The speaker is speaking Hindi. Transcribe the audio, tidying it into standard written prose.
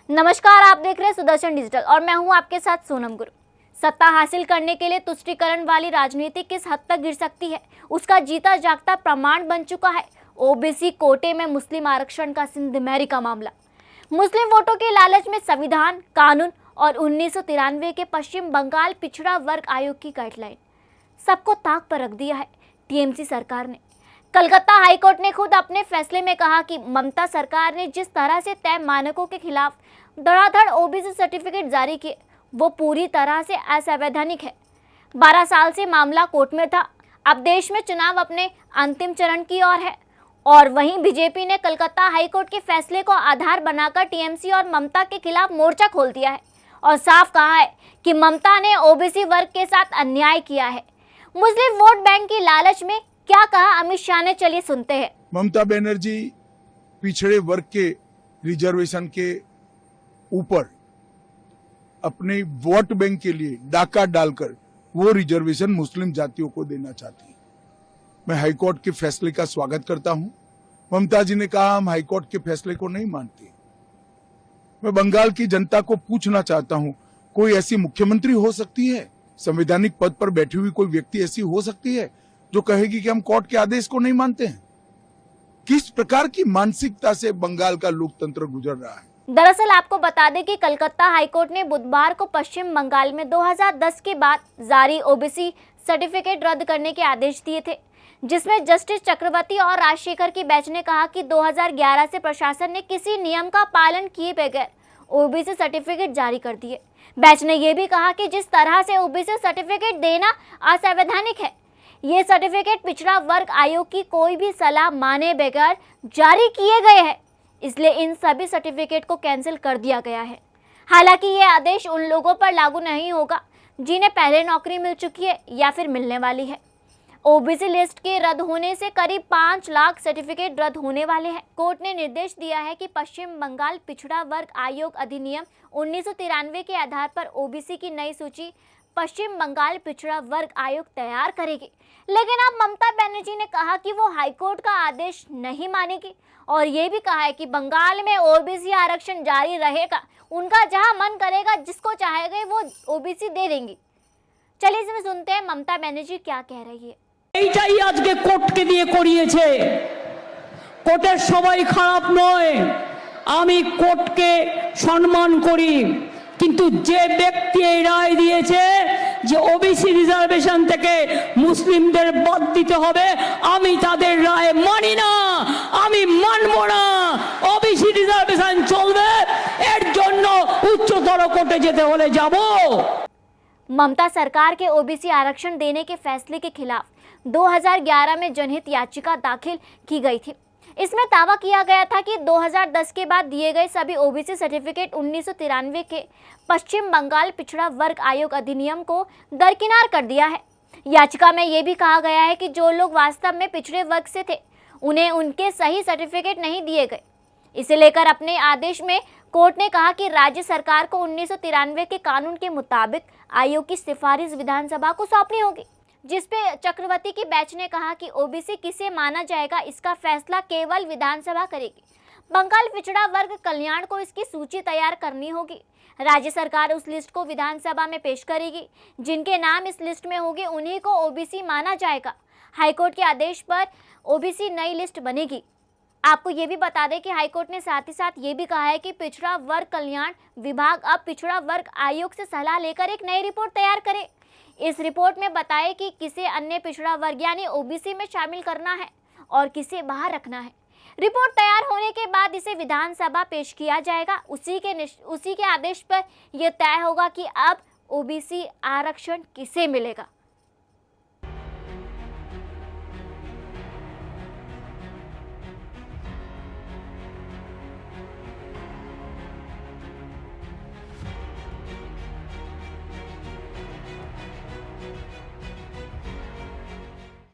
नमस्कार, आप देख रहे हैं सुदर्शन डिजिटल और मैं हूं आपके साथ सोनम गुरु। सत्ता हासिल करने के लिए तुष्टीकरण वाली राजनीति किस हद तक गिर सकती है, उसका जीता जागता प्रमाण बन चुका है ओबीसी कोटे में मुस्लिम आरक्षण का सिंधमैरी का मामला। मुस्लिम वोटों के लालच में संविधान, कानून और 1993 के पश्चिम बंगाल पिछड़ा वर्ग आयोग की गाइडलाइन सबको ताक पर रख दिया है। टीएमसी सरकार ने कलकत्ता हाईकोर्ट ने खुद अपने फैसले में कहा कि ममता सरकार ने जिस तरह से तय मानकों के खिलाफ धड़ाधड़ ओबीसी सर्टिफिकेट जारी किए वो पूरी तरह से असंवैधानिक है। 12 साल से मामला कोर्ट में था। अब देश में चुनाव अपने अंतिम चरण की ओर है और वहीं बीजेपी ने कलकत्ता हाईकोर्ट के फैसले को आधार बनाकर टीएमसी और ममता के खिलाफ मोर्चा खोल दिया है और साफ कहा है कि ममता ने ओबीसी वर्ग के साथ अन्याय किया है। मुस्लिम वोट बैंक की लालच में क्या कहा अमित शाह ने, चलिए सुनते हैं। ममता बनर्जी पिछड़े वर्ग के रिजर्वेशन के ऊपर अपने वोट बैंक के लिए डाका डालकर वो रिजर्वेशन मुस्लिम जातियों को देना चाहती है। मैं हाईकोर्ट के फैसले का स्वागत करता हूं। ममता जी ने कहा हम हाईकोर्ट के फैसले को नहीं मानते। मैं बंगाल की जनता को पूछना चाहता हूं, कोई ऐसी मुख्यमंत्री हो सकती है, संवैधानिक पद पर बैठी हुई कोई व्यक्ति ऐसी हो सकती है जो कहेगी कि हम कोर्ट के आदेश को नहीं मानते हैं? किस प्रकार की मानसिकता से बंगाल का लोकतंत्र गुजर रहा है? दरअसल आपको बता दें कि कलकत्ता हाईकोर्ट ने बुधवार को पश्चिम बंगाल में 2010 के बाद जारी ओबीसी सर्टिफिकेट रद्द करने के आदेश दिए थे, जिसमें जस्टिस चक्रवर्ती और राजशेखर की बेंच ने कहा कि 2011 से प्रशासन ने किसी नियम का पालन किए बगैर ओबीसी सर्टिफिकेट जारी कर दिए। बेंच ने यह भी कहा कि जिस तरह से ओबीसी सर्टिफिकेट देना असंवैधानिक है। ये सर्टिफिकेट पिछड़ा वर्ग आयोग की कोई भी सलाह माने बगैर जारी किए गए हैं, इसलिए इन सभी सर्टिफिकेट को कैंसिल कर दिया गया है। हालांकि ये आदेश उन लोगों पर लागू नहीं होगा जिन्हें पहले नौकरी मिल चुकी है या फिर मिलने वाली है। ओबीसी लिस्ट के रद्द होने से करीब 5 लाख सर्टिफिकेट रद्द होने वाले हैं। कोर्ट ने निर्देश दिया है कि पश्चिम बंगाल पिछड़ा वर्ग आयोग अधिनियम 1993 के आधार पर ओबीसी की नई सूची पश्चिम बंगाल पिछड़ा वर्ग आयोग तैयार करेगी। लेकिन अब ममता बनर्जी ने कहा कि वो हाईकोर्ट का आदेश नहीं मानेगी और ये भी कहा है कि बंगाल में ओबीसी आरक्षण जारी रहेगा। उनका जहां मन करेगा, जिसको चाहेगा वो ओबीसी दे देंगी। चलिए इसमें सुनते हैं ममता बनर्जी क्या कह रही है। এইটাই আজকে কোর্টকে দিয়ে করিয়েছে। কোর্টের সবাই খারাপ নয়, আমি কোর্টকে সম্মান করি, কিন্তু যে ব্যক্তি এই রায় দিয়েছে যে ওবিসি রিজার্ভেশন থেকে মুসলিমদের বাদ দিতে হবে, আমি তাদের রায় মানি না, আমি মানব না। ওবিসি রিজার্ভেশন চলবে, এর জন্য উচ্চতর কোর্টে যেতে হলে যাব। ममता सरकार के ओबीसी आरक्षण देने के फैसले के खिलाफ 2011 में जनहित याचिका दाखिल की गई थी। इसमें दावा किया गया था कि 2010 के बाद दिए गए सभी ओबीसी सर्टिफिकेट 1993 के पश्चिम बंगाल पिछड़ा वर्ग आयोग अधिनियम को दरकिनार कर दिया है। याचिका में यह भी कहा गया है कि जो लोग वास्तव में पिछड़े वर्ग से थे उन्हें उनके सही सर्टिफिकेट नहीं दिए गए। इसे लेकर अपने आदेश में कोर्ट ने कहा कि राज्य सरकार को 1993 के कानून के मुताबिक आयोग की सिफारिश विधानसभा को सौंपनी होगी, जिसपे चक्रवर्ती की बेंच ने कहा कि ओबीसी किसे माना जाएगा इसका फैसला केवल विधानसभा करेगी। बंगाल पिछड़ा वर्ग कल्याण को इसकी सूची तैयार करनी होगी। राज्य सरकार उस लिस्ट को विधानसभा में पेश करेगी। जिनके नाम इस लिस्ट में होंगे उन्हीं को ओबीसी माना जाएगा। हाईकोर्ट के आदेश पर ओबीसी नई लिस्ट बनेगी। आपको ये भी बता दें कि हाईकोर्ट ने साथ ही साथ ये भी कहा है कि पिछड़ा वर्ग कल्याण विभाग अब पिछड़ा वर्ग आयोग से सलाह लेकर एक नई रिपोर्ट तैयार करे। इस रिपोर्ट में बताए कि किसे अन्य पिछड़ा वर्ग यानी ओबीसी में शामिल करना है और किसे बाहर रखना है। रिपोर्ट तैयार होने के बाद इसे विधानसभा पेश किया जाएगा। उसी के आदेश पर यह तय होगा कि अब ओबीसी आरक्षण किसे मिलेगा।